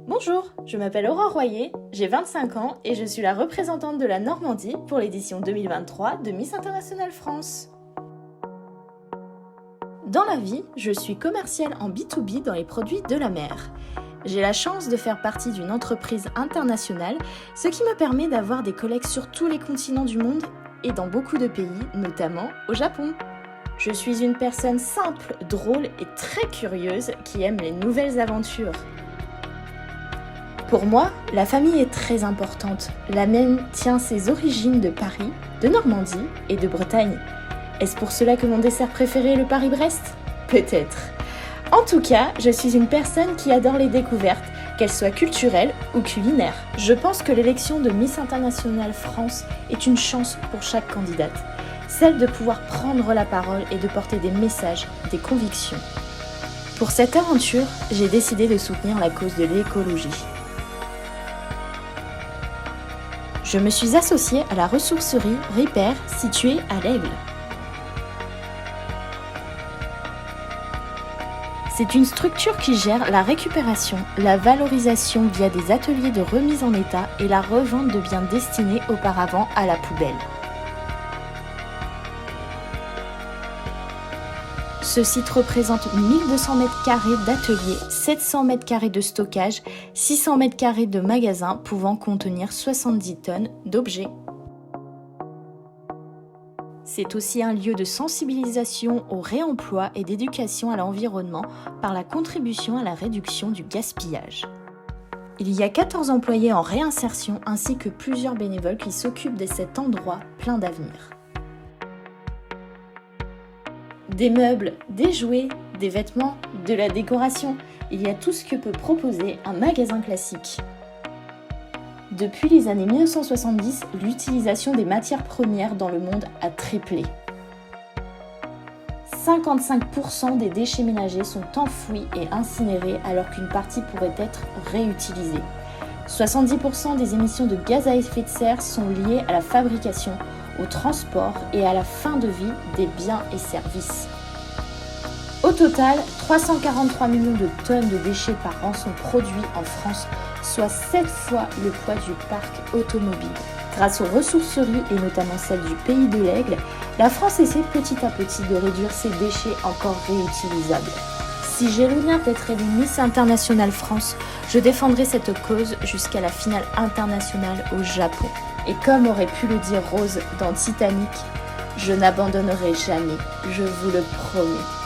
Bonjour, je m'appelle Aurore Royer, j'ai 25 ans et je suis la représentante de la Normandie pour l'édition 2023 de Miss International France. Dans la vie, je suis commerciale en B2B dans les produits de la mer. J'ai la chance de faire partie d'une entreprise internationale, ce qui me permet d'avoir des collègues sur tous les continents du monde et dans beaucoup de pays, notamment au Japon. Je suis une personne simple, drôle et très curieuse qui aime les nouvelles aventures. Pour moi, la famille est très importante. La mienne tient ses origines de Paris, de Normandie et de Bretagne. Est-ce pour cela que mon dessert préféré est le Paris-Brest ? Peut-être. En tout cas, je suis une personne qui adore les découvertes, qu'elles soient culturelles ou culinaires. Je pense que l'élection de Miss International France est une chance pour chaque candidate. Celle de pouvoir prendre la parole et de porter des messages, des convictions. Pour cette aventure, j'ai décidé de soutenir la cause de l'écologie. Je me suis associée à la ressourcerie Repair située à l'Aigle. C'est une structure qui gère la récupération, la valorisation via des ateliers de remise en état et la revente de biens destinés auparavant à la poubelle. Ce site représente 1200 m² d'ateliers, 700 m² de stockage, 600 m² de magasins pouvant contenir 70 tonnes d'objets. C'est aussi un lieu de sensibilisation au réemploi et d'éducation à l'environnement par la contribution à la réduction du gaspillage. Il y a 14 employés en réinsertion ainsi que plusieurs bénévoles qui s'occupent de cet endroit plein d'avenir. Des meubles, des jouets, des vêtements, de la décoration, il y a tout ce que peut proposer un magasin classique. Depuis les années 1970, l'utilisation des matières premières dans le monde a triplé. 55% des déchets ménagers sont enfouis et incinérés alors qu'une partie pourrait être réutilisée. 70% des émissions de gaz à effet de serre sont liées à la fabrication, au transport et à la fin de vie des biens et services. Au total, 343 millions de tonnes de déchets par an sont produits en France, soit 7 fois le poids du parc automobile. Grâce aux ressourceries et notamment celles du Pays de l'Aigle, la France essaie petit à petit de réduire ses déchets encore réutilisables. Si j'ai l'honneur d'être élue Miss International France, je défendrai cette cause jusqu'à la finale internationale au Japon. Et comme aurait pu le dire Rose dans Titanic, je n'abandonnerai jamais, je vous le promets.